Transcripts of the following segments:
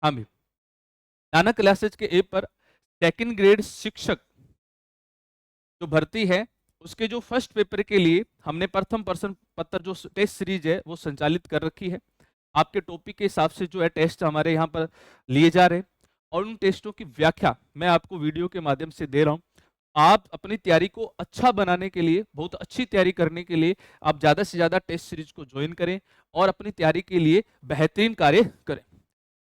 हाँ भी, नाना क्लासेज के ऐप पर सेकंड ग्रेड शिक्षक जो भर्ती है उसके जो फर्स्ट पेपर के लिए हमने प्रथम प्रश्न पत्र जो टेस्ट सीरीज है वो संचालित कर रखी है। आपके टॉपिक के हिसाब से जो है टेस्ट हमारे यहाँ पर लिए जा रहे हैं और उन टेस्टों की व्याख्या मैं आपको वीडियो के माध्यम से दे रहा हूँ। आप अपनी तैयारी को अच्छा बनाने के लिए, बहुत अच्छी तैयारी करने के लिए आप ज़्यादा से ज़्यादा टेस्ट सीरीज को ज्वाइन करें और अपनी तैयारी के लिए बेहतरीन कार्य करें।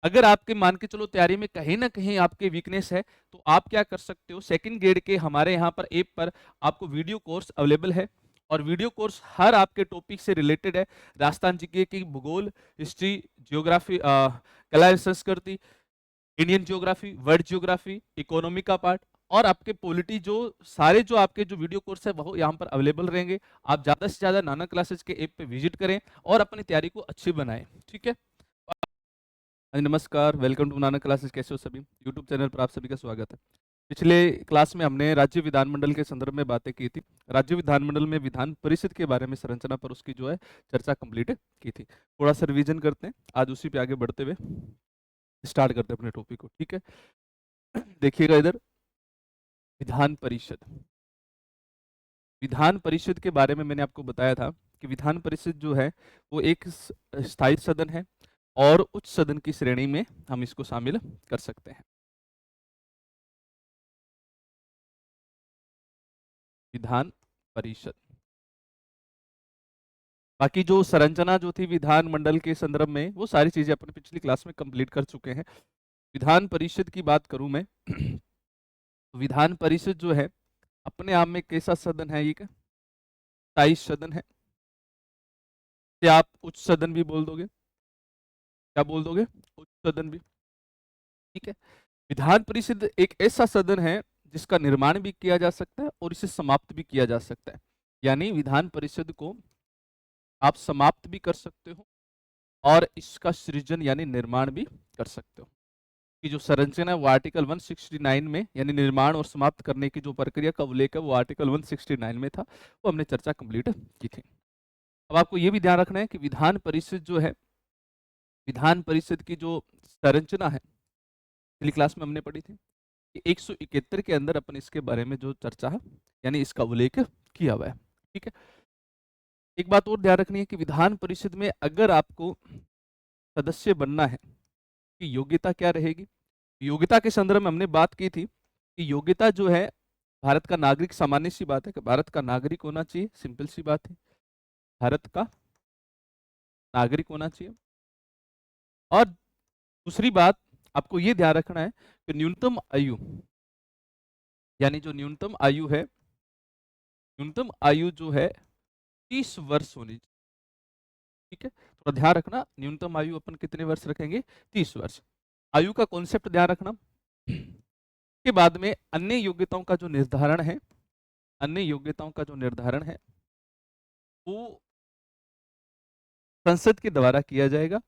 अगर आपके मान के चलो तैयारी में कहीं ना कहीं आपके वीकनेस है तो आप क्या कर सकते हो, सेकंड ग्रेड के हमारे यहाँ पर ऐप पर आपको वीडियो कोर्स अवेलेबल है और वीडियो कोर्स हर आपके टॉपिक से रिलेटेड है। राजस्थान जीके की भूगोल, हिस्ट्री, जियोग्राफी, कला एवं संस्कृति, Indian geography, world geography, economy का पार्ट और आपके पॉलिटी, जो सारे जो आपके जो वीडियो कोर्स है वो यहाँ पर अवेलेबल रहेंगे। आप ज़्यादा से ज़्यादा नाना क्लासेज के ऐप पे विजिट करें और अपनी तैयारी को अच्छी बनाएं। ठीक है, नमस्कार, वेलकम टू नाना क्लासेस। कैसे हो सभी? यूट्यूब चैनल पर आप सभी का स्वागत है। पिछले क्लास में हमने राज्य विधानमंडल के संदर्भ में बातें की थी। राज्य विधानमंडल में विधान परिषद के बारे में, संरचना पर उसकी जो है चर्चा कंप्लीट की थी। थोड़ा सा रिवीजन करते हैं, आज उसी पे आगे बढ़ते हुए स्टार्ट करते हैं अपने टॉपिक को। ठीक है, देखिएगा इधर, विधान परिषद। विधान परिषद के बारे में मैंने आपको बताया था कि विधान परिषद जो है वो एक स्थायी सदन है और उच्च सदन की श्रेणी में हम इसको शामिल कर सकते हैं। विधान परिषद, बाकी जो संरचना जो थी विधान मंडल के संदर्भ में वो सारी चीजें अपने पिछली क्लास में कंप्लीट कर चुके हैं। विधान परिषद की बात करूं मैं तो विधान परिषद जो है अपने आप में कैसा सदन है? ये स्थायी सदन है। क्या आप उच्च सदन भी बोल दोगे? क्या बोल दोगे? उच्च सदन भी। ठीक है, विधान परिषद एक ऐसा सदन है जिसका निर्माण भी किया जा सकता है और इसे समाप्त भी किया जा सकता है। यानी विधान परिषद को आप समाप्त भी कर सकते हो और इसका सृजन यानी निर्माण भी कर सकते हो। कि जो संरचना है वो आर्टिकल 169 में, यानी निर्माण और समाप्त करने की जो प्रक्रिया का उल्लेख है वो आर्टिकल 169 में था, वो हमने चर्चा कंप्लीट की थी। अब आपको ये भी ध्यान रखना है कि विधान परिषद जो है, विधान परिषद की जो संरचना है पिछली क्लास में हमने पढ़ी थी कि 171 के अंदर अपन इसके बारे में जो चर्चा है यानी इसका उल्लेख किया हुआ है। ठीक है, एक बात और ध्यान रखनी है कि विधान परिषद में अगर आपको सदस्य बनना है कि योग्यता क्या रहेगी। योग्यता के संदर्भ में हमने बात की थी कि योग्यता जो है भारत का नागरिक, सामान्य सी बात है कि भारत का नागरिक होना चाहिए, सिंपल सी बात है, भारत का नागरिक होना चाहिए। और दूसरी बात आपको ये ध्यान रखना है कि न्यूनतम आयु, यानी जो न्यूनतम आयु है, न्यूनतम आयु जो है 30 वर्ष होनी चाहिए। ठीक है, थोड़ा ध्यान रखना, न्यूनतम आयु अपन कितने वर्ष रखेंगे? 30 वर्ष। आयु का कॉन्सेप्ट ध्यान रखना। के बाद में अन्य योग्यताओं का जो निर्धारण है, अन्य योग्यताओं का जो निर्धारण है वो संसद के द्वारा किया जाएगा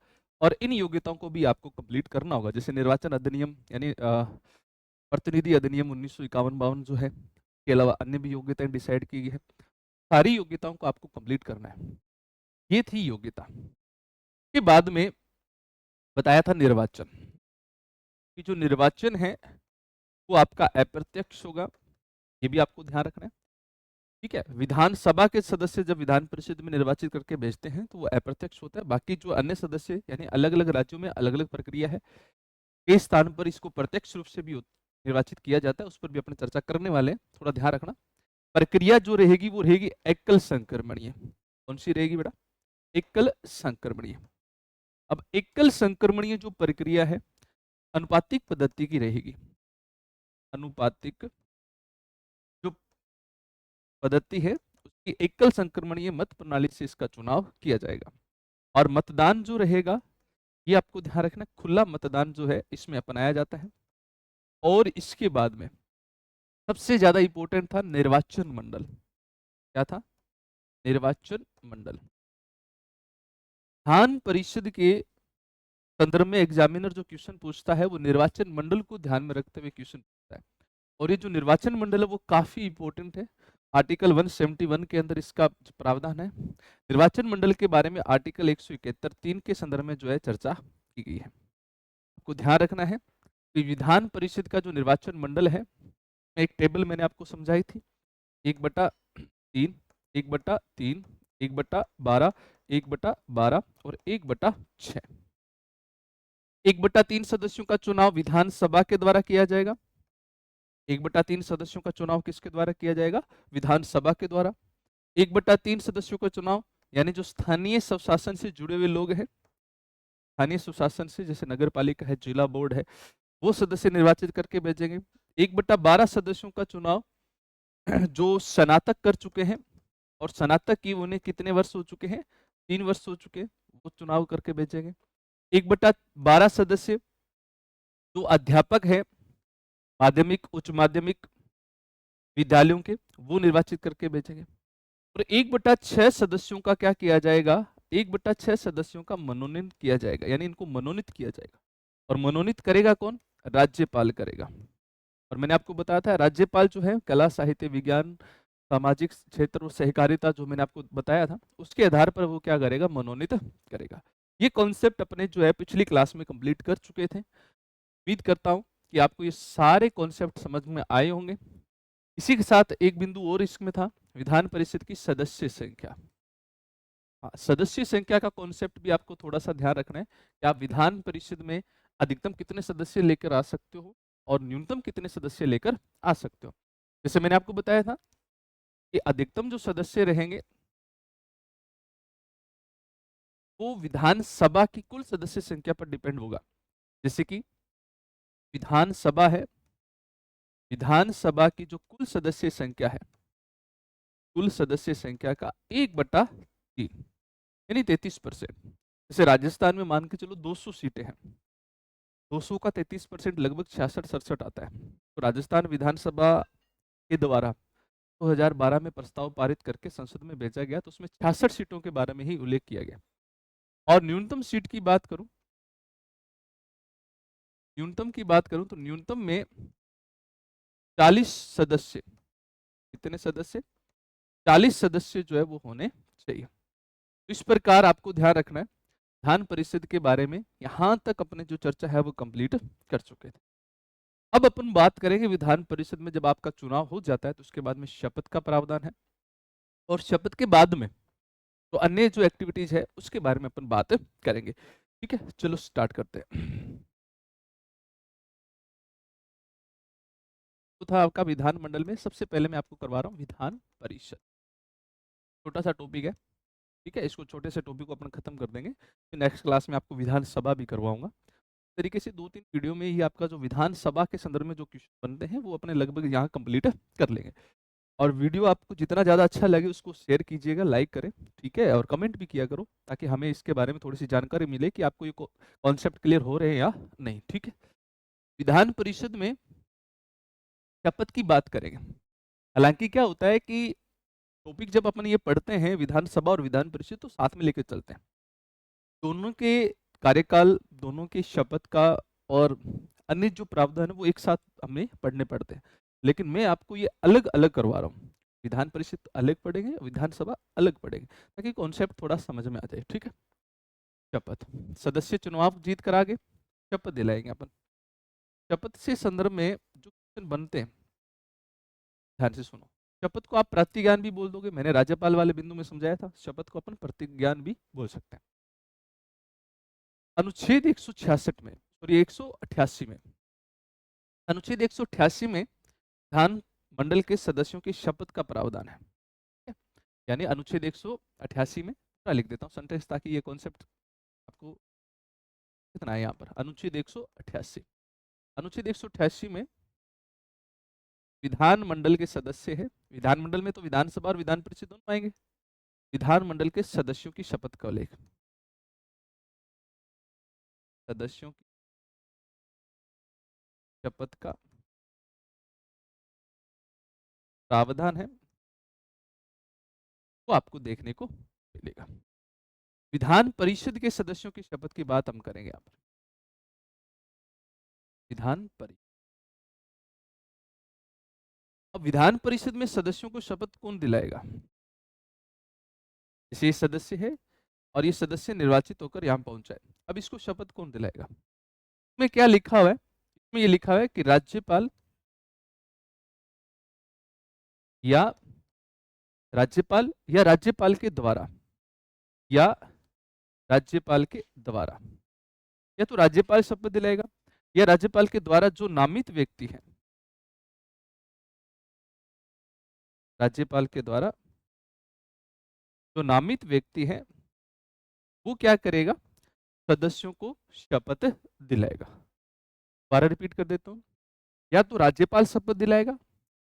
और इन योग्यताओं को भी आपको कंप्लीट करना होगा। जैसे निर्वाचन अधिनियम यानी प्रतिनिधि अधिनियम 1951-52 जो है, के अलावा अन्य भी योग्यताएं डिसाइड की गई है। सारी योग्यताओं को आपको कंप्लीट करना है। ये थी योग्यता। के बाद में बताया था निर्वाचन, कि जो निर्वाचन है वो आपका अप्रत्यक्ष होगा, ये भी आपको ध्यान रखना है। ठीक है, विधानसभा के सदस्य जब विधान परिषद में निर्वाचित करके भेजते हैं तो वो अप्रत्यक्ष होता है। बाकी जो अन्य सदस्य यानी अलग अलग राज्यों में अलग अलग प्रक्रिया है, कई स्थान पर इसको प्रत्यक्ष रूप से भी निर्वाचित किया जाता है, उस पर भी अपने चर्चा करने वाले हैं, थोड़ा ध्यान रखना। प्रक्रिया जो रहेगी वो रहेगी एकल संक्रमणीय। कौन सी रहेगी बेटा? एकल संक्रमणीय। अब एकल संक्रमणीय जो प्रक्रिया है अनुपातिक पद्धति की रहेगी। अनुपातिक जो पद्धति है उसकी एकल संक्रमणीय मत प्रणाली से इसका चुनाव किया जाएगा। और मतदान जो रहेगा ये आपको ध्यान रखना, खुला मतदान जो है इसमें अपनाया जाता है। और इसके बाद में सबसे ज्यादा इंपॉर्टेंट था निर्वाचन मंडल। क्या था? निर्वाचन मंडल। विधान परिषद के संदर्भ में एग्जामिनर जो क्वेश्चन पूछता है वो निर्वाचन मंडल को ध्यान में रखते हुए क्वेश्चन पूछता है। और ये जो निर्वाचन मंडल है वो काफी इंपॉर्टेंट है। आर्टिकल 171 के अंदर इसका प्रावधान है। निर्वाचन मंडल के बारे में आर्टिकल 171(3) के संदर्भ में जो है चर्चा की गई है। आपको ध्यान रखना है कि विधान परिषद का जो निर्वाचन मंडल है, एक टेबल मैंने आपको समझाई थी, 1/3, 1/3, 1/12, 1/12 और 1/6। 1/3 सदस्यों का चुनाव विधानसभा के द्वारा किया जाएगा। 1/3 सदस्यों का चुनाव किसके द्वारा किया जाएगा? विधानसभा के द्वारा। 1/3 सदस्यों का चुनाव यानी जो स्थानीय स्वशासन से जुड़े हुए लोग हैं, स्थानीय स्वशासन से, जैसे नगर पालिका है, जिला बोर्ड है, वो सदस्य निर्वाचित करके भेजेंगे। 1/12 सदस्यों का चुनाव जो स्नातक कर चुके हैं और स्नातक की उन्हें कितने वर्ष हो चुके हैं? 3 वर्ष हो चुके हैं, वो चुनाव करके भेजेंगे। 1/12 सदस्य जो अध्यापक है माध्यमिक, उच्च माध्यमिक विद्यालयों के, वो निर्वाचित करके भेजेंगे। और 1/6 सदस्यों का क्या किया जाएगा? 1/6 सदस्यों का मनोनयन किया जाएगा, यानी इनको मनोनीत किया जाएगा। और मनोनीत करेगा कौन? राज्यपाल करेगा। और मैंने आपको बताया था राज्यपाल जो है कला, साहित्य, विज्ञान, सामाजिक क्षेत्र और सहकारिता, जो मैंने आपको बताया था, उसके आधार पर वो क्या करेगा? मनोनीत करेगा। ये कॉन्सेप्ट अपने जो है पिछली क्लास में कंप्लीट कर चुके थे। उम्मीद करता हूं कि आपको ये सारे कॉन्सेप्ट समझ में आए होंगे। इसी के साथ एक बिंदु और इसमें था, विधान परिषद की सदस्य संख्या। सदस्य संख्या का कॉन्सेप्ट भी आपको थोड़ा सा ध्यान रखना है कि आप विधान परिषद में अधिकतम कितने सदस्य लेकर आ सकते हो और न्यूनतम कितने सदस्य लेकर आ सकते हो। जैसे मैंने आपको बताया था कि अधिकतम जो सदस्य रहेंगे वो विधानसभा की कुल सदस्य संख्या पर डिपेंड होगा। जैसे कि विधानसभा है, विधानसभा की जो कुल सदस्य संख्या है, कुल सदस्य संख्या का 1/3 यानी 33%। जैसे राजस्थान में मान के चलो 200 सीटें हैं, 200 का 33% लगभग 66-67 आता है। तो राजस्थान विधानसभा के द्वारा 2012 में प्रस्ताव पारित करके संसद में भेजा गया, तो उसमें 66 सीटों के बारे में ही उल्लेख किया गया। और न्यूनतम सीट की बात करूं, न्यूनतम की बात करूं तो न्यूनतम में 40 सदस्य, कितने सदस्य? 40 सदस्य जो है वो होने चाहिए। इस प्रकार आपको ध्यान रखना है। विधान परिषद के बारे में यहां तक अपने जो चर्चा है वो कंप्लीट कर चुके थे। अब अपन बात करेंगे विधान परिषद में जब आपका चुनाव हो जाता है तो उसके बाद में शपथ का प्रावधान है, और शपथ के बाद में तो अन्य जो एक्टिविटीज है उसके बारे में अपन बात करेंगे। ठीक है, चलो स्टार्ट करते हैं। तो था आपका विधानमंडल में, सबसे पहले मैं आपको करवा रहा हूँ विधान परिषद। छोटा सा टॉपिक है, ठीक है, इसको छोटे से टॉपिक को अपन खत्म कर देंगे, फिर नेक्स्ट क्लास में आपको विधानसभा भी करवाऊंगा। तरीके से 2-3 वीडियो में ही आपका जो विधानसभा के संदर्भ में जो क्वेश्चन बनते हैं वो अपने लगभग यहाँ कंप्लीट कर लेंगे। और वीडियो आपको जितना ज़्यादा अच्छा लगे उसको शेयर कीजिएगा, लाइक करें, ठीक है, और कमेंट भी किया करो ताकि हमें इसके बारे में थोड़ी सी जानकारी मिले कि आपको ये कॉन्सेप्ट क्लियर हो रहे हैं या नहीं। ठीक है, विधान परिषद में शपथ की बात करेंगे। हालांकि क्या होता है कि टॉपिक जब अपन ये पढ़ते हैं विधानसभा और विधान परिषद तो साथ में लेकर चलते हैं, दोनों के कार्यकाल, दोनों के शपथ का और अन्य जो प्रावधान है वो एक साथ हमें पढ़ने पड़ते हैं। लेकिन मैं आपको ये अलग अलग करवा रहा हूँ, विधान परिषद अलग पढ़ेंगे, विधानसभा अलग पढ़ेंगे, ताकि कॉन्सेप्ट थोड़ा समझ में आ जाए। ठीक है, शपथ, सदस्य चुनाव जीत कर आगे शपथ दिलाएंगे अपन। शपथ से संदर्भ में जो क्वेश्चन बनते हैं ध्यान से सुनो। शपथ को आप प्रतिज्ञान भी बोल दोगे, मैंने राज्यपाल वाले बिंदु में समझाया था, शपथ को अपन प्रतिज्ञान भी बोल सकते हैं। अनुच्छेद 166 में और 188 में, अनुच्छेद 188 में विधान मंडल के सदस्यों की शपथ का प्रावधान है। यानी अनुच्छेद 188 में पूरा लिख देता हूँ सेंटेंस ताकि ये कॉन्सेप्ट आपको कितना है यहाँ पर। अनुच्छेद 188, अनुच्छेद 188 में विधान मंडल के सदस्य है, विधान मंडल में तो विधानसभा और विधान परिषद दोनों आएंगे, विधान मंडल के सदस्यों की शपथ का उल्लेख, सदस्यों की शपथ का प्रावधान है वो आपको देखने को मिलेगा। विधान परिषद के सदस्यों की शपथ की बात हम करेंगे यहाँ पर। विधान परिषद, अब विधान परिषद में सदस्यों को शपथ कौन दिलाएगा? जैसे ये सदस्य है और ये सदस्य निर्वाचित होकर यहाँ पहुंचा है, अब इसको शपथ कौन दिलाएगा? में क्या लिखा हुआ है? इसमें ये लिखा हुआ है कि राज्यपाल या राज्यपाल के द्वारा या राज्यपाल के द्वारा, या तो राज्यपाल शपथ दिलाएगा या राज्यपाल के द्वारा जो नामित व्यक्ति है, राज्यपाल के द्वारा जो नामित व्यक्ति है वो क्या करेगा? सदस्यों को शपथ दिलाएगा। दोबारा रिपीट कर देता हूं, या तो राज्यपाल शपथ दिलाएगा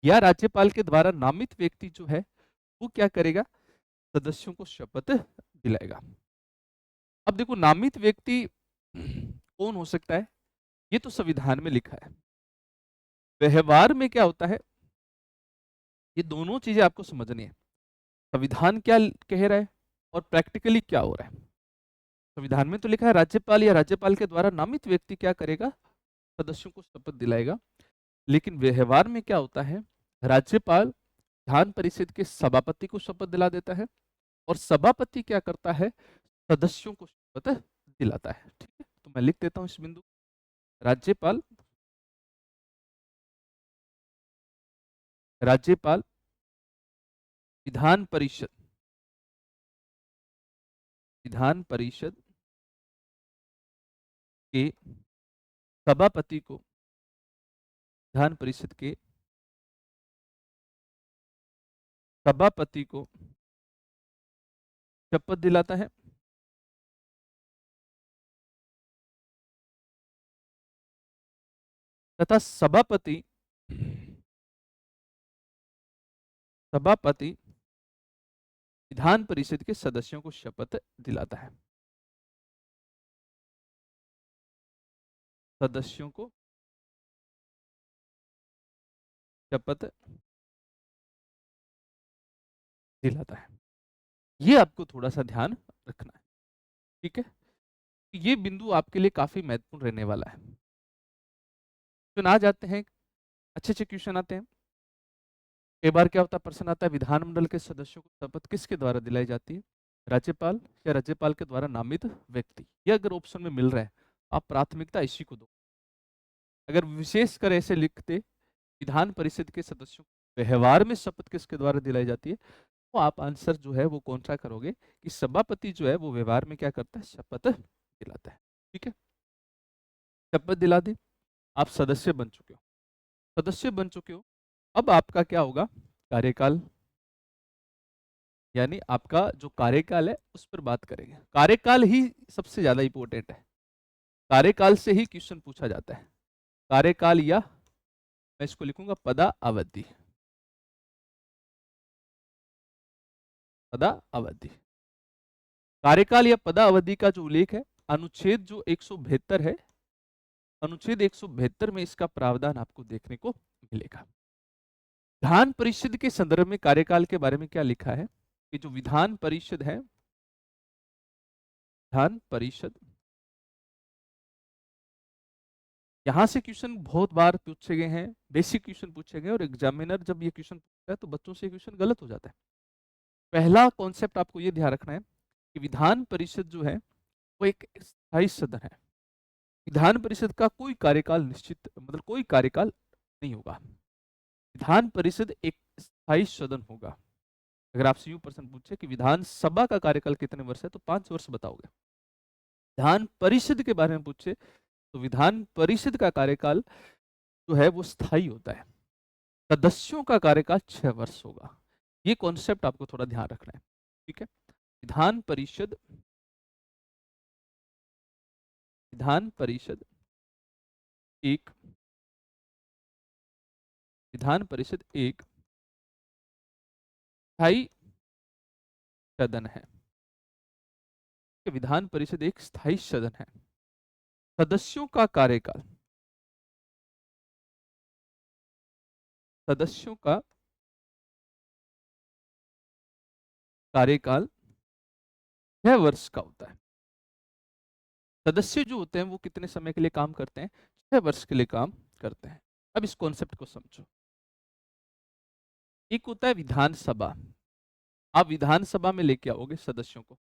या राज्यपाल के द्वारा नामित व्यक्ति जो है वो क्या करेगा? सदस्यों को शपथ दिलाएगा। अब देखो, नामित व्यक्ति कौन हो सकता है? ये तो संविधान में लिखा है। व्यवहार में क्या होता है, ये दोनों चीजें आपको समझनी है। संविधान क्या कह रहा है और प्रैक्टिकली क्या हो रहा है। संविधान में तो लिखा है राज्यपाल या राज्यपाल के द्वारा नामित व्यक्ति क्या करेगा? सदस्यों को शपथ दिलाएगा। लेकिन व्यवहार में क्या होता है? राज्यपाल विधान परिषद के सभापति को शपथ दिला देता है और सभापति क्या करता है? सदस्यों को शपथ दिलाता है। ठीक है, तो मैं लिख देता हूं इस बिंदु। राज्यपाल विधान परिषद के सभापति को विधान परिषद के सभापति को शपथ दिलाता है तथा सभापति विधान परिषद के सदस्यों को शपथ दिलाता है। सदस्यों को शपथ दिलाता है। ये आपको थोड़ा सा ध्यान रखना है। ठीक है, ये बिंदु आपके लिए काफी महत्वपूर्ण रहने वाला है। क्वेश्चन आ जाते हैं, अच्छे अच्छे क्वेश्चन आते हैं। कई बार क्या होता है, प्रश्न आता है विधानमंडल के सदस्यों को शपथ किसके द्वारा दिलाई जाती है? राज्यपाल या राज्यपाल के द्वारा नामित व्यक्ति। ये अगर ऑप्शन में मिल रहा है, आप प्राथमिकता इसी को दो। अगर विशेष कर ऐसे लिखते विधान परिषद के सदस्यों को व्यवहार में शपथ किसके द्वारा दिलाई जाती है, तो आप आंसर जो है वो कौन सा करोगे कि सभापति जो है वो व्यवहार में क्या करता है? शपथ दिलाता है। ठीक है, शपथ दिला दी, आप सदस्य बन चुके हो। अब आपका क्या होगा? कार्यकाल, यानी आपका जो कार्यकाल है उस पर बात करेंगे। कार्यकाल ही सबसे ज्यादा इंपॉर्टेंट है। कार्यकाल से ही क्वेश्चन पूछा जाता है। कार्यकाल या मैं इसको लिखूंगा पदा अवधि। कार्यकाल या पदा अवधि का जो उल्लेख है अनुच्छेद जो 172 है, अनुच्छेद 172 में इसका प्रावधान आपको देखने को मिलेगा। विधान परिषद के संदर्भ में कार्यकाल के बारे में क्या लिखा है कि जो विधान परिषद है, विधान परिषद, यहां से क्वेश्चन बहुत बार पूछे गए हैं, बेसिक क्वेश्चन पूछे गए, और एग्जामिनर जब ये क्वेश्चन पूछता है तो बच्चों से क्वेश्चन गलत हो जाता है। पहला कॉन्सेप्ट आपको ये ध्यान रखना है कि विधान परिषद जो है वो एक स्थायी सदन है। विधान परिषद का कोई कार्यकाल निश्चित, मतलब कोई कार्यकाल नहीं होगा। विधान परिषद एक स्थायी सदन होगा। अगर आपसे यूं प्रश्न पूछे कि विधानसभा का कार्यकाल कितने वर्ष है, तो 5 वर्ष बताओगे। विधान परिषद के बारे में पूछे तो विधान परिषद का कार्यकाल जो है वो स्थायी होता है। सदस्यों का कार्यकाल 6 वर्ष होगा। ये कॉन्सेप्ट आपको थोड़ा ध्यान रखना है। ठीक है, विधान परिषद एक स्थायी सदन है। विधान परिषद एक स्थायी सदन है। सदस्यों का कार्यकाल 6 वर्ष का होता है। सदस्य जो होते हैं वो कितने समय के लिए काम करते हैं? 6 वर्ष के लिए काम करते हैं। अब इस कॉन्सेप्ट को समझो। एक होता है विधानसभा, आप विधानसभा में लेके आओगे सदस्यों को,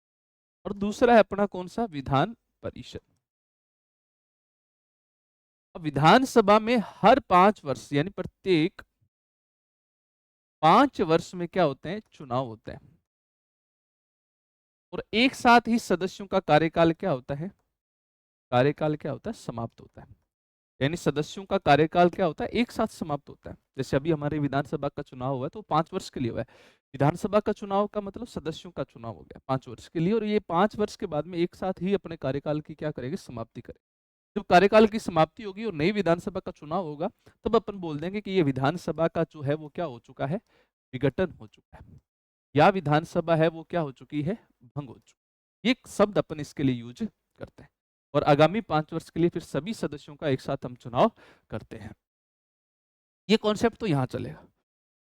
और दूसरा है अपना कौन सा? विधान परिषद। अब विधानसभा में हर 5 वर्ष यानी प्रत्येक 5 वर्ष में क्या होते हैं, चुनाव होते हैं। और एक साथ ही सदस्यों का कार्यकाल क्या होता है, कार्यकाल क्या होता है, समाप्त होता है। यानी सदस्यों का कार्यकाल क्या होता है, एक साथ समाप्त होता है। जैसे अभी हमारे विधानसभा का चुनाव हुआ है तो 5 वर्ष के लिए हुआ है। विधानसभा का चुनाव का मतलब सदस्यों का चुनाव हो गया 5 वर्ष के लिए, और ये 5 वर्ष के बाद में एक साथ ही अपने कार्यकाल की क्या करेंगे, समाप्ति करेंगे। जब कार्यकाल की समाप्ति होगी और नई विधानसभा का चुनाव होगा, तब अपन बोल देंगे कि ये विधानसभा का जो है वो क्या हो चुका है, विघटन हो चुका है, या विधानसभा है वो क्या हो चुकी है, भंग हो चुकी है। ये शब्द अपन इसके लिए यूज करते हैं। और आगामी 5 वर्ष के लिए फिर सभी सदस्यों का एक साथ हम चुनाव करते हैं। ये कॉन्सेप्ट तो यहां चलेगा।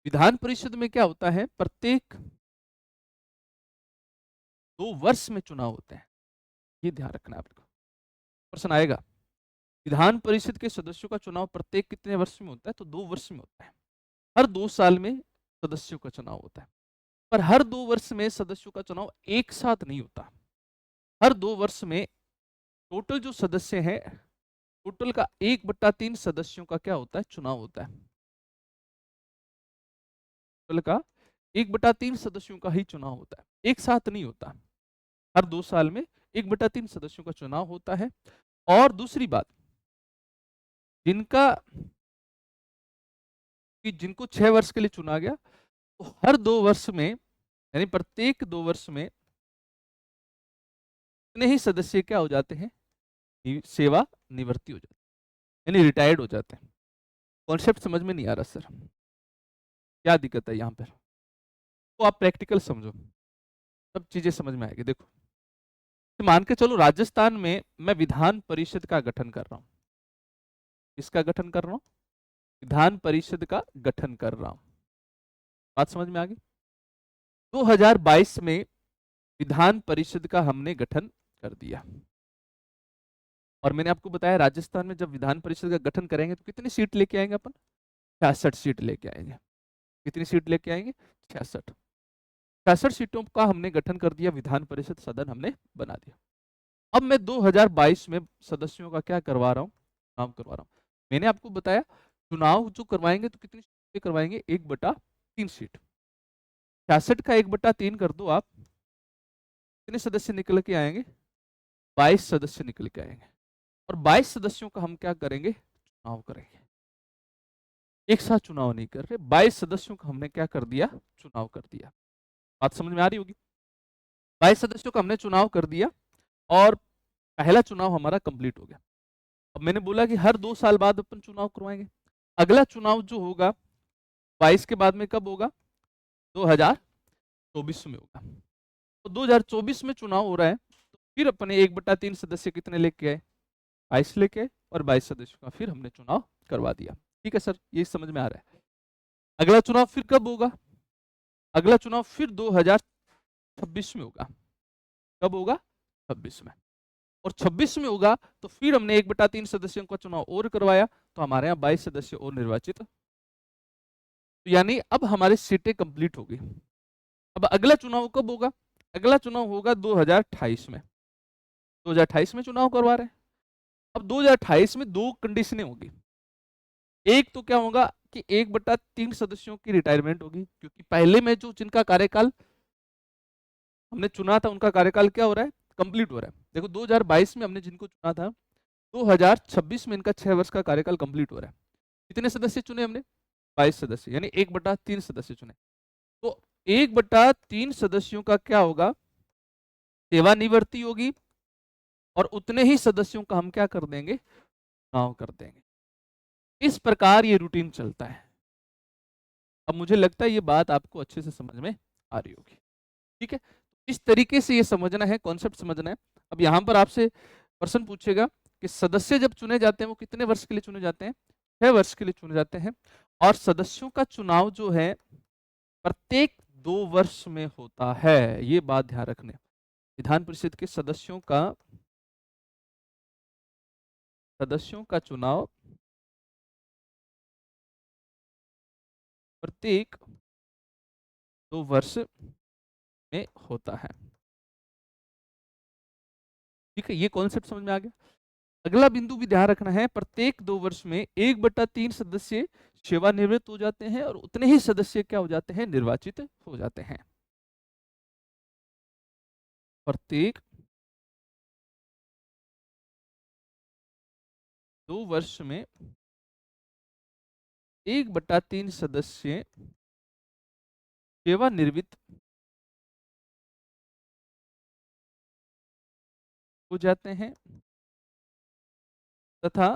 विधान परिषद में क्या होता है, प्रत्येक 2 वर्ष में चुनाव होते हैं। ये ध्यान रखना है आपको, प्रश्न आएगा। विधान परिषद के सदस्यों का चुनाव प्रत्येक कितने वर्ष में होता है, तो 2 वर्ष में होता है। हर 2 साल में सदस्यों का चुनाव होता है, पर हर 2 वर्ष में सदस्यों का चुनाव एक साथ नहीं होता। हर 2 वर्ष में टोटल जो सदस्य हैं, टोटल का 1/3 सदस्यों का क्या होता है, चुनाव होता है। टोटल का 1/3 सदस्यों का ही चुनाव होता है, एक साथ नहीं होता। हर 2 साल में 1/3 सदस्यों का चुनाव होता है। और दूसरी बात, जिनका कि जिनको 6 वर्ष के लिए चुना गया, तो हर 2 वर्ष में यानी प्रत्येक 2 वर्ष में इतने ही सदस्य क्या हो जाते हैं, सेवा निवृत्ति हो जाती है, यानी रिटायर्ड हो जाते हैं। कॉन्सेप्ट समझ में नहीं आ रहा सर, क्या दिक्कत है यहाँ पर, तो आप प्रैक्टिकल समझो, सब चीजें समझ में आएगी। देखो, तो मान के चलो राजस्थान में मैं विधान परिषद का गठन कर रहा हूं। किसका गठन कर रहा हूं, विधान परिषद का गठन कर रहा हूं। बात समझ में आ गई। 2022 में विधान परिषद का हमने गठन कर दिया, और मैंने आपको बताया राजस्थान में जब विधान परिषद का गठन करेंगे तो कितनी सीट लेके आएंगे अपन, 66 सीट लेके आएंगे। कितनी सीट लेके आएंगे, 66। 66 सीटों का हमने गठन कर दिया, विधान परिषद सदन हमने बना दिया। अब मैं 2022 में सदस्यों का क्या करवा रहा हूँ, चुनाव करवा रहा हूँ। मैंने आपको बताया चुनाव जो करवाएंगे तो कितनी सीटें करवाएंगे, 1/3 सीट। 66 का 1/3 कर दो आप, कितने सदस्य निकल के आएंगे, 22 सदस्य निकल के आएंगे। और 22 सदस्यों का हम क्या करेंगे, चुनाव करेंगे। एक साथ चुनाव नहीं कर रहे, 22 सदस्यों का हमने क्या कर दिया, चुनाव कर दिया। बात समझ में आ रही होगी। 22 सदस्यों का हमने चुनाव कर दिया और पहला चुनाव हमारा कंप्लीट हो गया। अब मैंने बोला कि हर 2 साल बाद अपन चुनाव करवाएंगे। अगला चुनाव जो होगा 22 के बाद में कब होगा, 2024 में होगा। तो 2024 में चुनाव हो रहा है, तो फिर अपने 1/3 सदस्य कितने लेके आए, 22 लेके आए, और 22 सदस्यों का फिर हमने चुनाव करवा दिया। ठीक है सर, ये समझ में आ रहा है। अगला चुनाव फिर कब होगा, अगला चुनाव फिर 2026 में होगा। कब होगा, 26 में। और 26 में होगा तो फिर हमने 1/3 सदस्यों का चुनाव और करवाया, तो हमारे यहाँ 22 सदस्य और निर्वाचित। तो यानी अब हमारी सीटें कंप्लीट होगी। अब अगला चुनाव कब होगा, अगला चुनाव होगा 2028 में। 2028 में चुनाव करवा रहे हैं। अब 2028 में 2 कंडीशनें होगी। एक तो क्या होगा कि 1/3 सदस्यों की रिटायरमेंट होगी, क्योंकि पहले में जो जिनका कार्यकाल हमने चुना था उनका कार्यकाल क्या हो रहा है, कंप्लीट हो रहा है। देखो 2022 में हमने जिनको चुना था, 2026 में इनका 6 वर्ष का कार्यकाल कंप्लीट हो रहा है। कितने सदस्य चुने हमने, 22 सदस्य, यानी 1/3 सदस्य चुने। तो 1/3 सदस्यों का क्या होगा, सेवानिवृत्ति होगी, और उतने ही सदस्यों का हम क्या कर देंगे, चुनाव कर देंगे। इस प्रकार ये रूटीन चलता है। अब मुझे लगता है ये बात आपको अच्छे से समझ में आ रही होगी। ठीक है, इस तरीके से ये समझना है, कॉन्सेप्ट समझना है। अब यहाँ पर आपसे प्रश्न पूछेगा कि सदस्य जब चुने जाते हैं वो कितने वर्ष के लिए चुने जाते हैं, 6 वर्ष के लिए चुने जाते हैं। और सदस्यों का चुनाव जो है प्रत्येक 2 वर्ष में होता है, ये बात ध्यान रखने। विधान परिषद के सदस्यों का चुनाव प्रत्येक 2 वर्ष में होता है। ठीक है, ये कॉन्सेप्ट समझ में आ गया। अगला बिंदु भी ध्यान रखना है, प्रत्येक 2 वर्ष में 1/3 सदस्य सेवानिवृत्त हो जाते हैं और उतने ही सदस्य क्या हो जाते हैं, निर्वाचित हो जाते हैं। प्रत्येक 2 वर्ष में 1/3 सदस्य सेवानिवृत्त हो जाते हैं तथा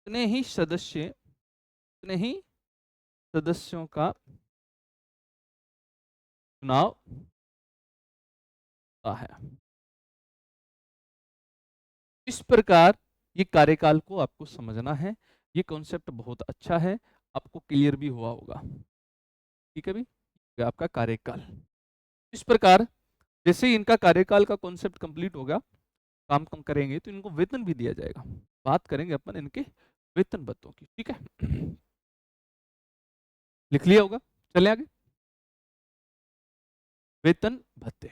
उतने ही सदस्यों का चुनाव होता है। इस प्रकार ये कार्यकाल को आपको समझना है। ये कॉन्सेप्ट बहुत अच्छा है, आपको क्लियर भी हुआ होगा। ठीक है भाई, ये आपका कार्यकाल। इस प्रकार जैसे ही इनका कार्यकाल का कॉन्सेप्ट कंप्लीट होगा, काम कम करेंगे तो इनको वेतन भी दिया जाएगा। बात करेंगे अपन इनके वेतन भत्तों की। ठीक है, लिख लिया होगा, चले आगे। वेतन भत्ते,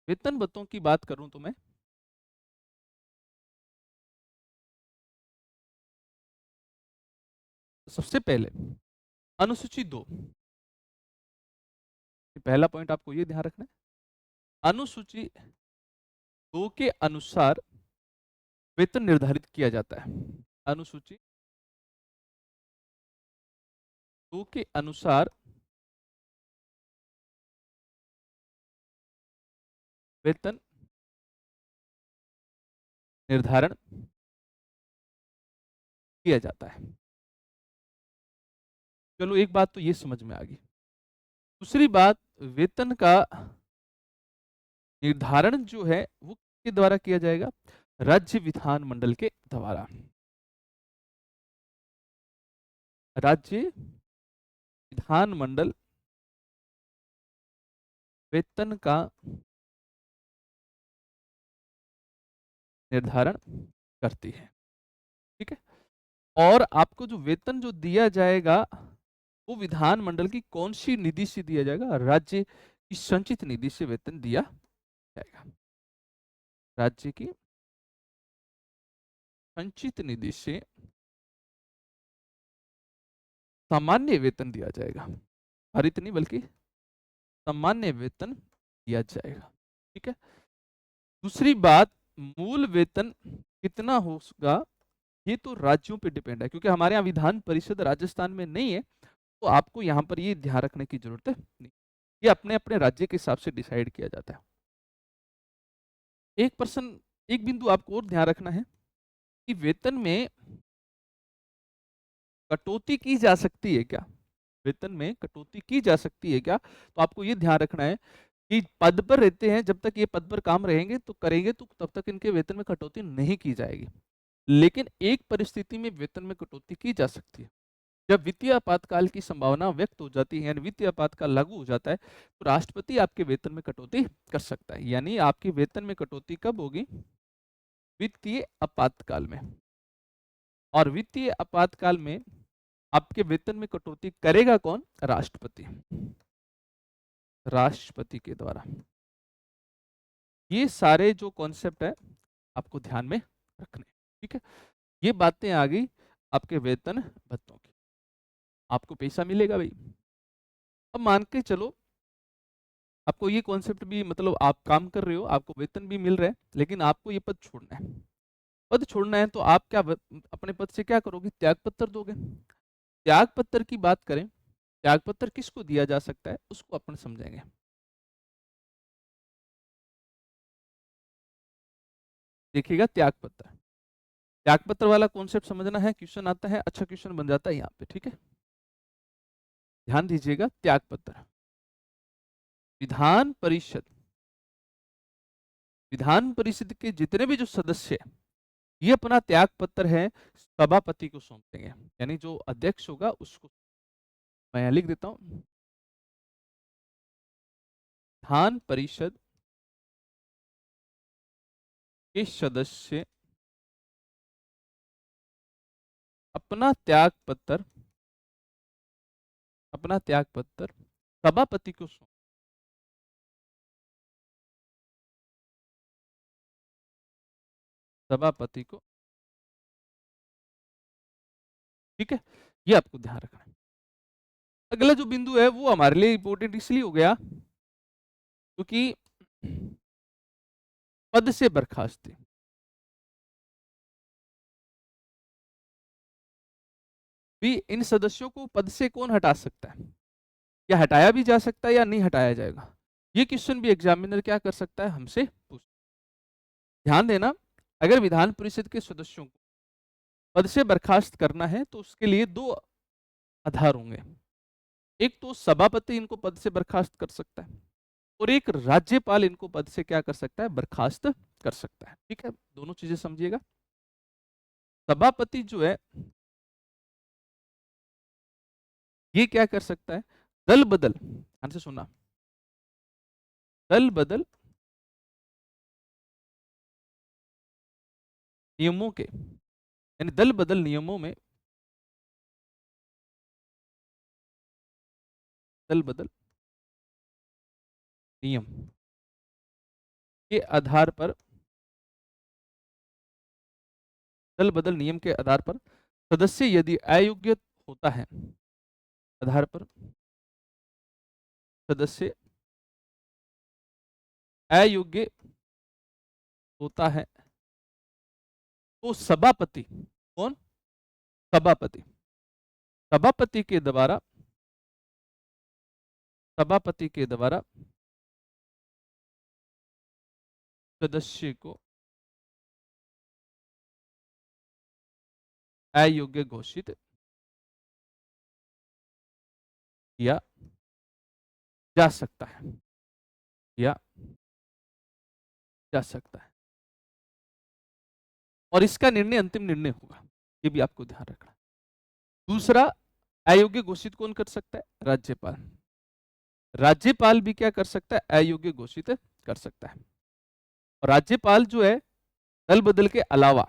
वेतन भत्तों की बात करूं तो मैं सबसे पहले अनुसूची 2, पहला पॉइंट आपको ये ध्यान रखना है, अनुसूची 2 के अनुसार वेतन निर्धारित किया जाता है। अनुसूची 2 के अनुसार वेतन निर्धारण किया जाता है। चलो एक बात तो ये समझ में आ गई। दूसरी बात, वेतन का निर्धारण जो है वो किसके द्वारा किया जाएगा, राज्य विधानमंडल के द्वारा। राज्य विधानमंडल वेतन का निर्धारण करती है। ठीक है, और आपको जो वेतन जो दिया जाएगा वो विधानमंडल की कौन सी निधि से दिया जाएगा, राज्य की संचित निधि से वेतन दिया जाएगा। राज्य की संचित निधि से सामान्य वेतन दिया जाएगा, हरित नहीं बल्कि सामान्य वेतन दिया जाएगा। ठीक है, दूसरी बात, मूल वेतन कितना होगा ये तो राज्यों पे डिपेंड है, क्योंकि हमारे यहाँ विधान परिषद राजस्थान में नहीं है, तो आपको यहाँ पर ये ध्यान रखने की जरूरत है नहीं, ये अपने अपने राज्य के हिसाब से डिसाइड किया जाता है। एक बिंदु आपको और ध्यान रखना है कि वेतन में कटौती की जा सकती है क्या, वेतन में कटौती की जा सकती है क्या, तो आपको ये ध्यान रखना है कि पद पर रहते हैं, जब तक ये पद पर काम रहेंगे तो करेंगे तो तब तक इनके वेतन में कटौती नहीं की जाएगी। लेकिन एक परिस्थिति में वेतन में कटौती की जा सकती है, जब वित्तीय आपातकाल की संभावना व्यक्त हो जाती है, यानी वित्तीय आपातकाल लागू हो जाता है, तो राष्ट्रपति आपके वेतन में कटौती कर सकता है। यानी आपकी वेतन में कटौती कब होगी, वित्तीय आपातकाल में। और वित्तीय आपातकाल में आपके वेतन में कटौती करेगा कौन, राष्ट्रपति, राष्ट्रपति के द्वारा। ये सारे जो कॉन्सेप्ट है आपको ध्यान में रखने। ठीक है, ये बातें आ गई आपके वेतन भत्तों की, आपको पैसा मिलेगा भाई। अब मान के चलो आपको ये कॉन्सेप्ट भी, मतलब आप काम कर रहे हो, आपको वेतन भी मिल रहा है, लेकिन आपको ये पद छोड़ना है। पद छोड़ना है तो आप क्या अपने पद से क्या करोगे, त्याग पत्र दोगे। त्याग पत्र की बात करें, त्याग पत्र किसको दिया जा सकता है उसको अपन समझेंगे। देखिएगा त्याग पत्र, त्याग पत्र वाला कॉन्सेप्ट समझना है, क्वेश्चन आता है, अच्छा क्वेश्चन बन जाता है यहाँ पे। ठीक है, ध्यान दीजिएगा, त्याग पत्र, विधान परिषद, विधान परिषद के जितने भी जो सदस्य हैं, ये अपना त्याग पत्र है सभापति को सौंप देंगे, यानी जो अध्यक्ष होगा उसको। मैं यहाँ लिख देता हूं, विधान परिषद के सदस्य अपना त्याग पत्र, अपना त्याग पत्र सभापति को सौंप, सभापति को, ठीक है, ये आपको ध्यान रखना है। अगला जो बिंदु है वो हमारे लिए इंपॉर्टेंट इसलिए हो गया क्योंकि पद से बर्खास्ती, भी इन सदस्यों को पद से कौन हटा सकता है, या हटाया भी जा सकता है या नहीं हटाया जाएगा, ये क्वेश्चन भी एग्जामिनर क्या कर सकता है, हमसे पूछ। ध्यान देना, अगर विधान परिषद के सदस्यों को पद से बर्खास्त करना है तो उसके लिए दो आधार होंगे। एक तो सभापति इनको पद से बर्खास्त कर सकता है और एक राज्यपाल इनको पद से क्या कर सकता है, बर्खास्त कर सकता है। ठीक है, दोनों चीजें समझिएगा। सभापति जो है ये क्या कर सकता है, दल बदल, ध्यान से सुनना, दल बदल नियमों के, यानी दल बदल नियमों में, दल बदल नियम के आधार पर, दल बदल नियम के आधार पर सदस्य यदि अयोग्य होता है, आधार पर सदस्य अयोग्य होता है तो सभापति, कौन, सभापति, सभापति के द्वारा, सभापति के द्वारा सदस्य को अयोग्य घोषित किया जा सकता है, या जा सकता है, और इसका निर्णय अंतिम निर्णय होगा, ये भी आपको ध्यान रखना। दूसरा, अयोग्य घोषित कौन कर सकता है, राज्यपाल, राज्यपाल भी क्या कर सकता है, अयोग्य घोषित कर सकता है। और राज्यपाल जो है दल बदल के अलावा,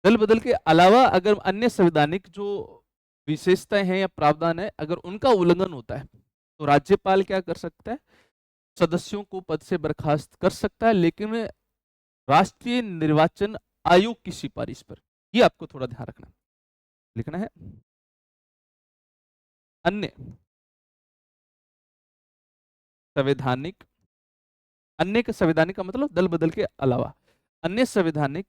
दल बदल के अलावा अगर अन्य संवैधानिक जो विशेषताएं हैं या प्रावधान है अगर उनका उल्लंघन होता है तो राज्यपाल क्या कर सकता है, सदस्यों को पद से बर्खास्त कर सकता है, लेकिन राष्ट्रीय निर्वाचन आयोग की सिफारिश पर। ये आपको थोड़ा ध्यान रखना, लिखना है, अन्य संवैधानिक, अन्य के संवैधानिक का मतलब दल बदल के अलावा अन्य संवैधानिक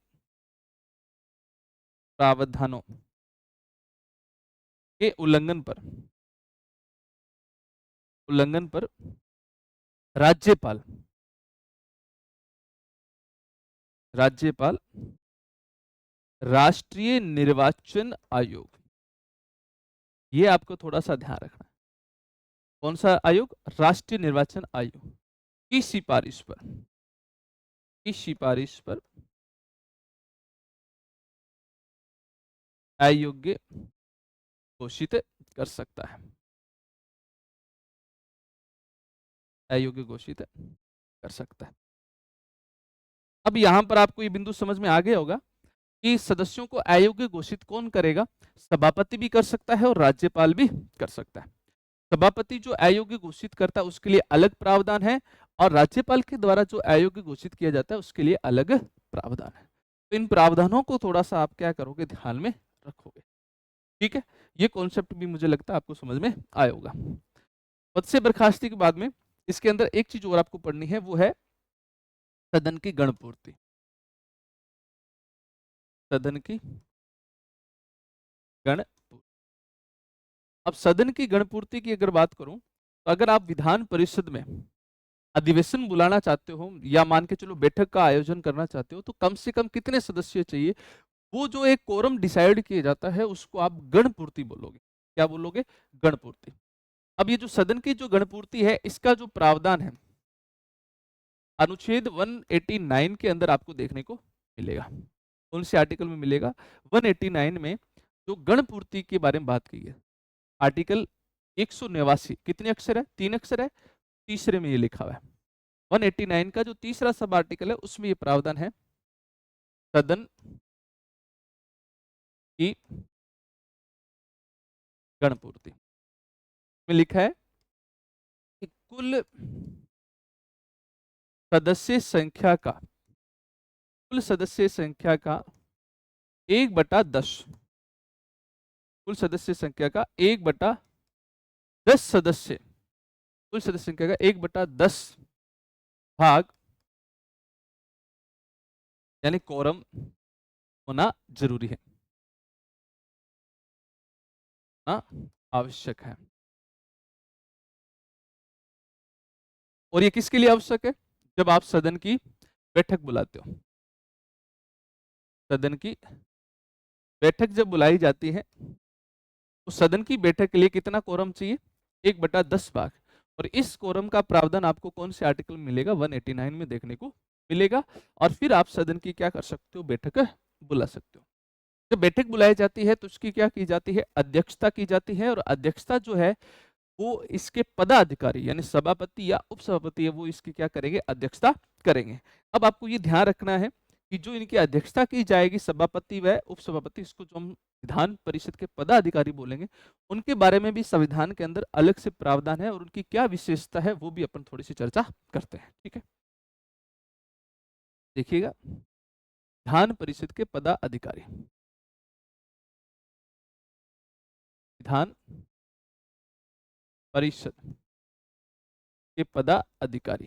प्रावधानों के उल्लंघन पर, उल्लंघन पर राज्यपाल, राज्यपाल राष्ट्रीय निर्वाचन आयोग, ये आपको थोड़ा सा ध्यान रखना है, कौन सा आयोग, राष्ट्रीय निर्वाचन आयोग की सिफारिश पर, की सिफारिश पर अयोग्य घोषित कर सकता है, अयोग्य घोषित कर सकता है। अब यहां पर आपको ये बिंदु समझ में आ गया होगा कि सदस्यों को अयोग्य घोषित कौन करेगा, सभापति भी कर सकता है और राज्यपाल भी कर सकता है। सभापति जो अयोग्य घोषित करता है उसके लिए अलग प्रावधान है और राज्यपाल के द्वारा जो अयोग्य घोषित किया जाता है उसके लिए अलग प्रावधान है। तो इन प्रावधानों को थोड़ा सा आप क्या करोगे, ध्यान में रखोगे। ठीक है, ये कॉन्सेप्ट भी मुझे लगता है आपको समझ में आया होगा। पद से बर्खास्ती के बाद में इसके अंदर एक चीज और आपको पढ़नी है, वो है सदन की गणपूर्ति, सदन की गण, अब सदन की गणपूर्ति की अगर बात करूं तो अगर आप विधान परिषद में अधिवेशन बुलाना चाहते हो या मान के चलो बैठक का आयोजन करना चाहते हो तो कम से कम कितने सदस्य चाहिए, वो जो एक कोरम डिसाइड किया जाता है उसको आप गणपूर्ति बोलोगे। क्या बोलोगे, गणपूर्ति। अब ये जो सदन की जो गणपूर्ति है इसका जो प्रावधान है अनुच्छेद 189 के अंदर आपको देखने को मिलेगा। कौन से आर्टिकल में मिलेगा, 189 में जो गणपूर्ति के बारे में बात की है, आर्टिकल 189, कितने अक्षर है, 3 अक्षर है, तीसरे में ये लिखा हुआ है 189 का जो तीसरा सब आर्टिकल है उसमें ये प्रावधान है, सदन की गणपूर्ति में लिखा है कि कुल सदस्य संख्या का, कुल सदस्य संख्या का 1/10, कुल सदस्य संख्या का 1/10 सदस्य, कुल सदस्य संख्या का 1/10 भाग, यानी कोरम होना जरूरी है ना, आवश्यक है। और ये किसके लिए आवश्यक है? जब आप सदन की बैठक बुलाते हो। सदन की बैठक जब बुलाई जाती है तो सदन की बैठक के लिए कितना कोरम चाहिए? 1/10 भाग। और इस कोरम का प्रावधान आपको कौन से आर्टिकल में मिलेगा? 189 में देखने को मिलेगा। और फिर आप सदन की क्या कर सकते हो? बैठक बुला सकते हो। जब बैठक बुलाई जाती है तो उसकी क्या की जाती है? अध्यक्षता की जाती है। और अध्यक्षता जो है वो इसके पदाधिकारी यानी सभापति या उपसभापति है, वो इसकी क्या करेंगे? अध्यक्षता करेंगे। अब आपको ये ध्यान रखना है कि जो इनकी अध्यक्षता की जाएगी, सभापति व उपसभापति, इसको जो हम विधान परिषद के पदाधिकारी बोलेंगे, उनके बारे में भी संविधान के अंदर अलग से प्रावधान है और उनकी क्या विशेषता है वो भी अपन थोड़ी सी चर्चा करते हैं। ठीक है, देखिएगा, विधान परिषद के पदाधिकारी, विधान परिषद के पदाधिकारी,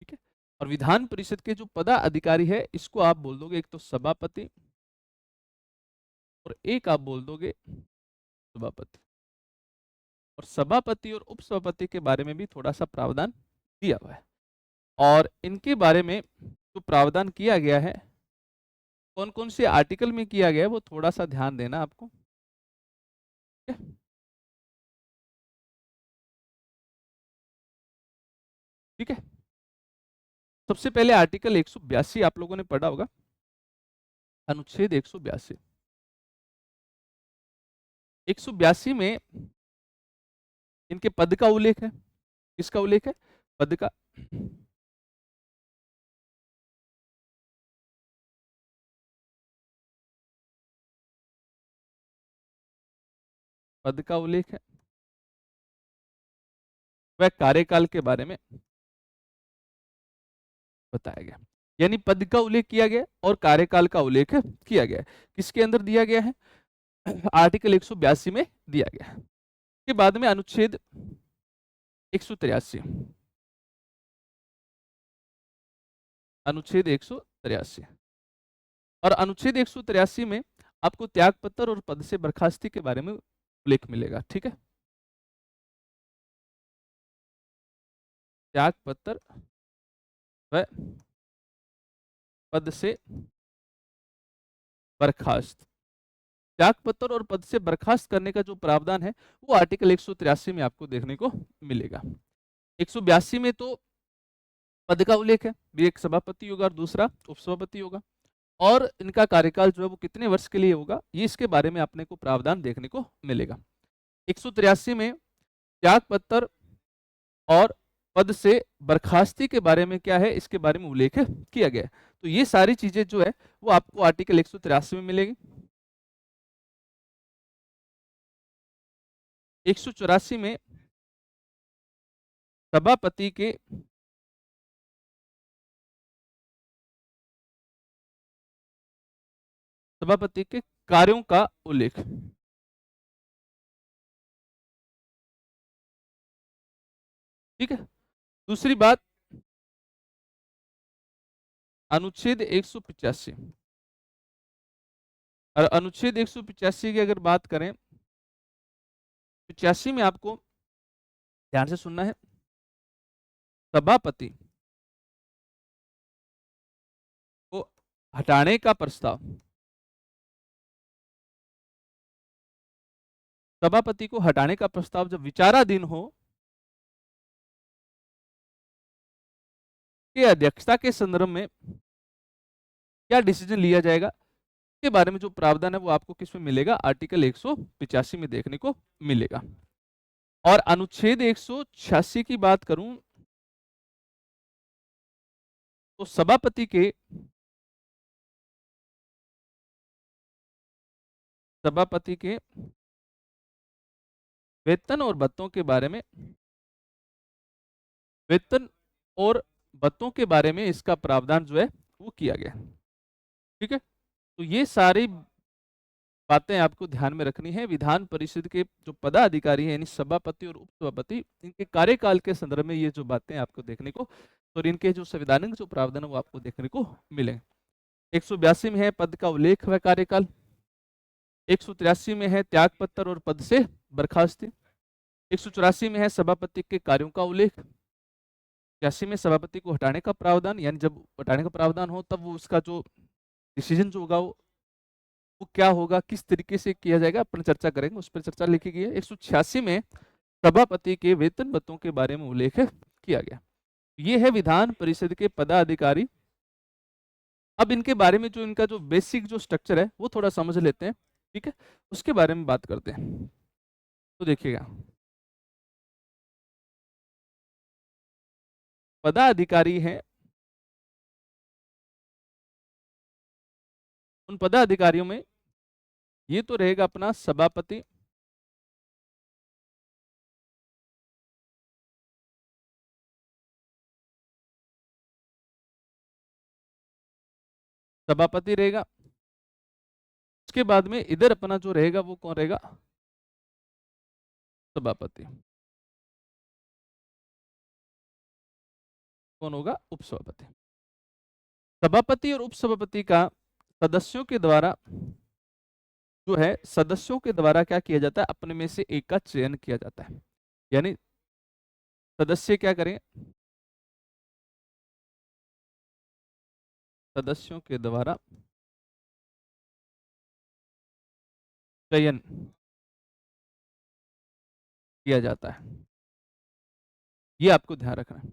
ठीक है। और विधान परिषद के जो पदाधिकारी है इसको आप बोल दोगे एक तो सभापति और एक आप बोल दोगे सभापति। और सभापति और उपसभापति के बारे में भी थोड़ा सा प्रावधान दिया हुआ है। और इनके बारे में जो प्रावधान किया गया है, कौन कौन से आर्टिकल में किया गया है, वो थोड़ा सा ध्यान देना आपको। ठीक है, ठीक है। सबसे पहले आर्टिकल 182 आप लोगों ने पढ़ा होगा, अनुच्छेद 182। 182 में इनके पद का उल्लेख है। किसका उल्लेख है? पद का। पद का उल्लेख है। वह कार्यकाल के बारे में बताया गया, यानी पद का उल्लेख किया गया और कार्यकाल का उल्लेख किया गया। किसके अंदर दिया गया है? आर्टिकल 182 में दिया गया है। के बाद में अनुच्छेद 183, अनुच्छेद 183। और अनुच्छेद 183 में आपको त्यागपत्र और पद से बर्खास्ती के बारे में उल्लेख मिलेगा। ठीक है, त्यागपत्र व पद से बर्खास्त, त्यागपत्र और पद से बर्खास्त करने का जो प्रावधान है वो आर्टिकल 183 में आपको देखने को मिलेगा। 182 में तो पद का उल्लेख है, भी एक सभापति होगा और दूसरा उपसभापति होगा। और इनका कार्यकाल जो है वो कितने वर्ष के लिए होगा, ये इसके बारे में अपने को प्रावधान देखने को मिलेगा। 183 में त्यागपत्र और पद से बर्खास्ती के बारे में क्या है, इसके बारे में उल्लेख किया गया है। तो ये सारी चीजें जो है वो आपको आर्टिकल 183 में मिलेगी। 184 में सभापति के कार्यों का उल्लेख। ठीक है, दूसरी बात, अनुच्छेद 185। और अनुच्छेद 185 की अगर बात करें, 85 में आपको ध्यान से सुनना है, सभापति को हटाने का प्रस्ताव, सभापति को हटाने का प्रस्ताव जब विचाराधीन हो के अध्यक्षता के संदर्भ में क्या डिसीजन लिया जाएगा, के बारे में जो प्रावधान है वो आपको किसमें मिलेगा? आर्टिकल 185 में देखने को मिलेगा। और अनुच्छेद 186 की बात करूं तो सभापति के वेतन और भत्तों के बारे में वेतन और भत्तों के बारे में इसका प्रावधान जो है वो किया गया। ठीक है, तो ये सारी बातें आपको ध्यान में रखनी है। विधान परिषद के जो पदाधिकारी हैं यानी सभापति और उपसभापति, इनके कार्यकाल के संदर्भ में ये जो बातें आपको देखने को और इनके जो संवैधानिक जो प्रावधान है वो आपको देखने को मिले। 182 में है पद का उल्लेख व कार्यकाल, 183 में है त्याग पत्र और पद से बर्खास्ती, 184 में है सभापति के कार्यों का उल्लेख, 86 में सभापति को हटाने का प्रावधान, यानी जब हटाने का प्रावधान हो तब वो उसका जो डिसीजन जो होगा वो क्या होगा, किस तरीके से किया जाएगा, अपन चर्चा करेंगे, उस पर चर्चा लिखी गई है। 186 में सभापति के वेतन भत्तों के बारे में उल्लेख किया गया। ये है विधान परिषद के पदाधिकारी। अब इनके बारे में जो इनका जो बेसिक जो स्ट्रक्चर है वो थोड़ा समझ लेते हैं। ठीक है, उसके बारे में बात करते हैं। तो देखिएगा, पदाधिकारी हैं, उन पदाधिकारियों में ये तो रहेगा अपना सभापति, सभापति रहेगा। उसके बाद में इधर अपना जो रहेगा वो कौन रहेगा, सभापति। कौन होगा, उपसभापति। सभापति और उपसभापति का सदस्यों के द्वारा जो है, सदस्यों के द्वारा क्या किया जाता है, अपने में से एक का चयन किया जाता है। यानी सदस्य क्या करें, सदस्यों के द्वारा चयन किया जाता है। ये आपको ध्यान रखना है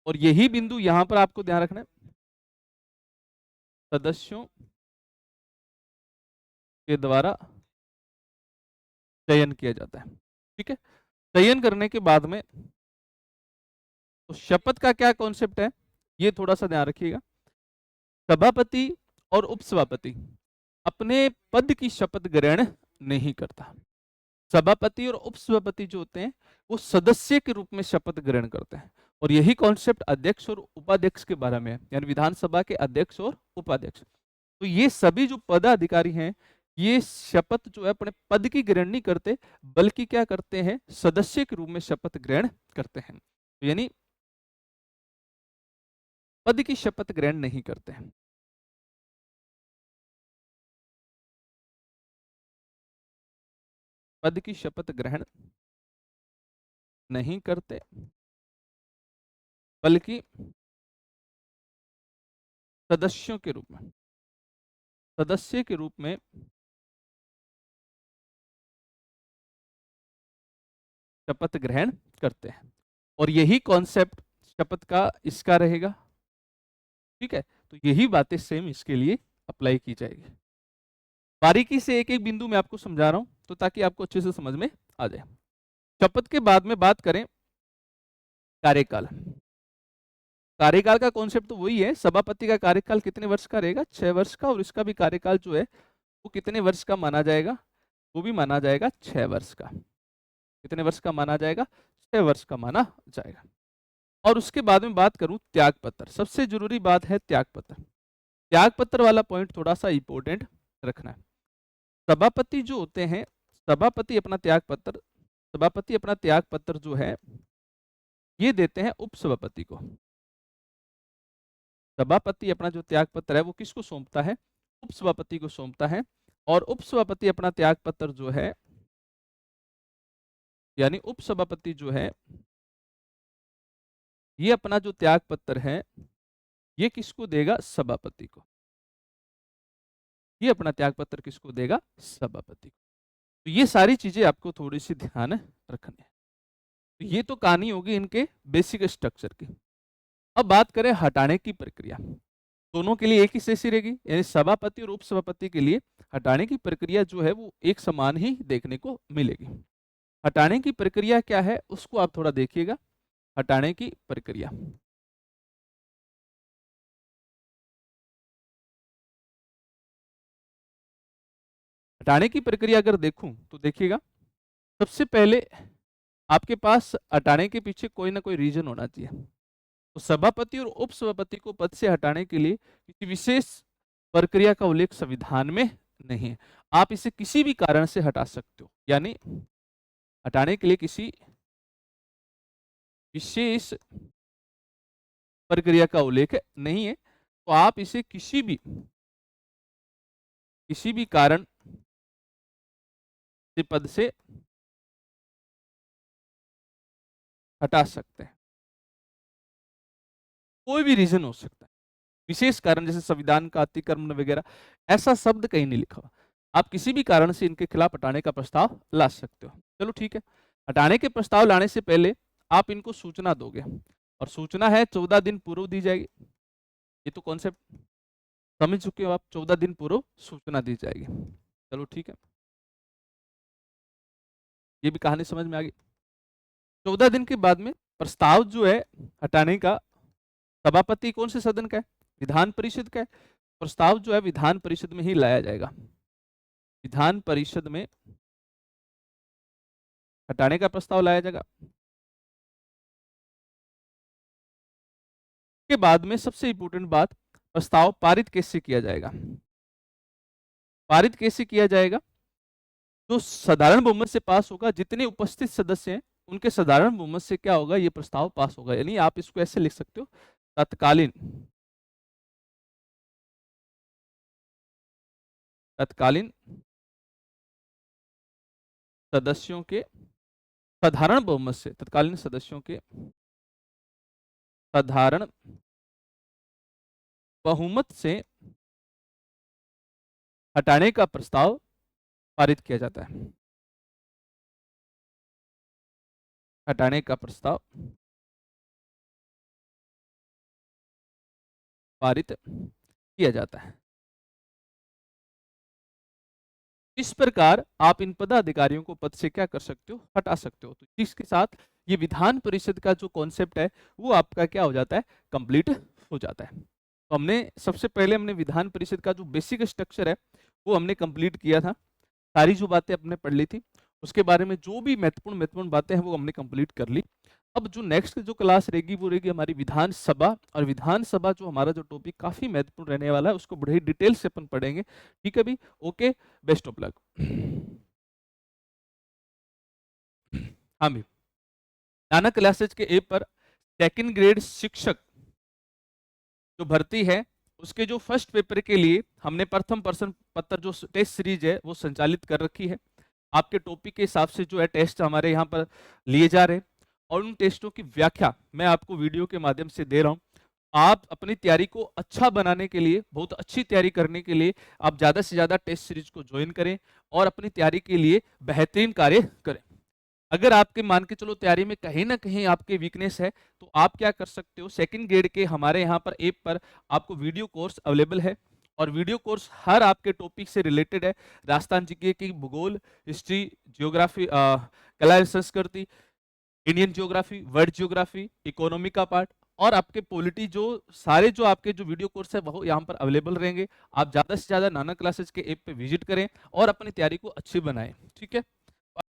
और यही बिंदु यहां पर आपको ध्यान रखना है, सदस्यों के द्वारा चयन किया जाता है। ठीक है, चयन करने के बाद में तो शपथ का क्या कॉन्सेप्ट है, ये थोड़ा सा ध्यान रखिएगा। सभापति और उपसभापति अपने पद की शपथ ग्रहण नहीं करता। सभापति और उपसभापति जो होते हैं वो सदस्य के रूप में शपथ ग्रहण करते हैं। और यही कॉन्सेप्ट अध्यक्ष और उपाध्यक्ष के बारे में है, यानी विधानसभा के अध्यक्ष और उपाध्यक्ष। तो ये सभी जो पदाधिकारी हैं ये शपथ जो है अपने पद की ग्रहण नहीं करते, बल्कि क्या करते हैं, सदस्य के रूप में शपथ ग्रहण करते हैं। तो यानी पद की शपथ ग्रहण नहीं करते हैं। पद की शपथ ग्रहण नहीं करते, बल्कि सदस्यों के रूप में, सदस्य के रूप में शपथ ग्रहण करते हैं। और यही कॉन्सेप्ट शपथ का इसका रहेगा। ठीक है, तो यही बातें सेम इसके लिए अप्लाई की जाएगी। बारीकी से एक एक बिंदु मैं आपको समझा रहा हूं तो ताकि आपको अच्छे से समझ में आ जाए। शपथ के बाद में बात करें कार्यकाल। कार्यकाल का कॉन्सेप्ट तो वही है, सभापति का कार्यकाल कितने वर्ष का रहेगा, 6 वर्ष का, और इसका भी कार्यकाल जो है वो कितने वर्ष का माना जाएगा, वो भी माना जाएगा 6 वर्ष का। कितने वर्ष का माना जाएगा, 6 वर्ष का माना जाएगा। और उसके बाद में बात करूं त्याग पत्र, सबसे जरूरी बात है त्याग पत्र। त्याग पत्र वाला पॉइंट थोड़ा सा इंपॉर्टेंट रखना है। सभापति जो होते हैं, सभापति अपना त्याग पत्र, सभापति अपना त्याग पत्र जो है ये देते हैं उपसभापति को। सभापति अपना जो त्याग पत्र है वो किसको सौंपता है, उपसभापति को सौंपता है। और उपसभापति अपना त्याग पत्र जो है, यानी उपसभापति जो है ये अपना जो त्याग पत्र है ये किसको देगा, सभापति को। ये अपना त्याग पत्र किसको देगा, सभापति को। तो ये सारी चीजें आपको थोड़ी सी ध्यान रखनी है। तो ये तो कहानी होगी इनके बेसिक स्ट्रक्चर की। अब बात करें हटाने की प्रक्रिया, दोनों के लिए एक ही शेषी रहेगी, यानी सभापति और उपसभापति के लिए हटाने की प्रक्रिया जो है वो एक समान ही देखने को मिलेगी। हटाने की प्रक्रिया क्या है उसको आप थोड़ा देखिएगा। हटाने की प्रक्रिया, हटाने की प्रक्रिया अगर देखूं तो देखिएगा, सबसे पहले आपके पास हटाने के पीछे कोई ना कोई रीजन होना चाहिए। तो सभापति और उपसभापति को पद से हटाने के लिए किसी विशेष प्रक्रिया का उल्लेख संविधान में नहीं है। आप इसे किसी भी कारण से हटा सकते हो, यानी हटाने के लिए किसी विशेष प्रक्रिया का उल्लेख नहीं है, तो आप इसे किसी भी कारण से पद से हटा सकते हैं। कोई भी रीजन हो सकता है, विशेष कारण जैसे संविधान का अतिक्रमण वगैरह, ऐसा शब्द कहीं नहीं लिखा हुआ। आप किसी भी कारण से इनके खिलाफ हटाने का प्रस्ताव ला सकते हो। चलो ठीक है, हटाने के प्रस्ताव लाने से पहले आप इनको सूचना दोगे, और सूचना है 14 दिन पूर्व दी जाएगी। ये तो कॉन्सेप्ट समझ चुके हो आप, 14 दिन पूर्व सूचना दी जाएगी। चलो ठीक है, ये भी कहानी समझ में आ गई। 14 दिन के बाद में प्रस्ताव जो है हटाने का, सभापति कौन से सदन का है? विधान परिषद का है। प्रस्ताव जो है विधान परिषद में ही लाया जाएगा। विधान परिषद में हटाने का प्रस्ताव लाया जाएगा। के बाद में सबसे इंपॉर्टेंट बात, प्रस्ताव पारित कैसे किया जाएगा? पारित कैसे किया जाएगा? जो साधारण बहुमत से पास होगा, जितने उपस्थित सदस्य हैं उनके साधारण बहुमत से क्या होगा, ये प्रस्ताव पास होगा। यानी आप इसको ऐसे लिख सकते हो, तत्कालीन सदस्यों के साधारण बहुमत से, तत्कालीन सदस्यों के साधारण बहुमत से हटाने का प्रस्ताव पारित किया जाता है। हटाने का प्रस्ताव पारित किया जाता है। इस प्रकार आप इन पदाधिकारियों को पद से क्या कर सकते हो, हटा सकते हो। तो इसके साथ ये विधान परिषद का जो कॉन्सेप्ट है वो आपका क्या हो जाता है, कंप्लीट हो जाता है। तो हमने सबसे पहले हमने विधान परिषद का जो बेसिक स्ट्रक्चर है वो हमने कंप्लीट किया था। सारी जो बातें अपने पढ़ ली थी, उसके बारे में जो भी महत्वपूर्ण बातें हैं वो हमने कंप्लीट कर ली। अब जो नेक्स्ट जो क्लास रहेगी वो रहेगी हमारी विधानसभा, और विधानसभा जो हमारा जो टॉपिक काफी महत्वपूर्ण रहने वाला है, उसको बड़े डिटेल से अपन पढ़ेंगे। ठीक है भी, ओके, बेस्ट ऑफ लक। हाँ भी, नाना क्लासेज के ऐप पर सेकंड ग्रेड शिक्षक जो भर्ती है उसके जो फर्स्ट पेपर के लिए हमने प्रथम प्रश्न पत्र जो टेस्ट सीरीज है वो संचालित कर रखी है। आपके टॉपिक के हिसाब से जो है टेस्ट हमारे यहाँ पर लिए जा रहे हैं, और उन टेस्टों की व्याख्या मैं आपको वीडियो के माध्यम से दे रहा हूँ। आप अपनी तैयारी को अच्छा बनाने के लिए, बहुत अच्छी तैयारी करने के लिए आप ज़्यादा से ज़्यादा टेस्ट सीरीज को ज्वाइन करें और अपनी तैयारी के लिए बेहतरीन कार्य करें। अगर आपके मान के चलो तैयारी में कहीं ना कहीं आपके वीकनेस है, तो आप क्या कर सकते हो, सेकंड ग्रेड के हमारे यहाँ पर ऐप पर आपको वीडियो कोर्स अवेलेबल है, और वीडियो कोर्स हर आपके टॉपिक से रिलेटेड है। राजस्थान जीके की भूगोल, हिस्ट्री, जियोग्राफी, कला संस्कृति, Indian geography, world geography, economy का पार्ट, और आपके पॉलिटी, जो सारे जो आपके जो वीडियो कोर्स है वो यहाँ पर अवेलेबल रहेंगे। आप ज़्यादा से ज़्यादा नाना क्लासेज के ऐप पे विजिट करें और अपनी तैयारी को अच्छी बनाएं। ठीक है।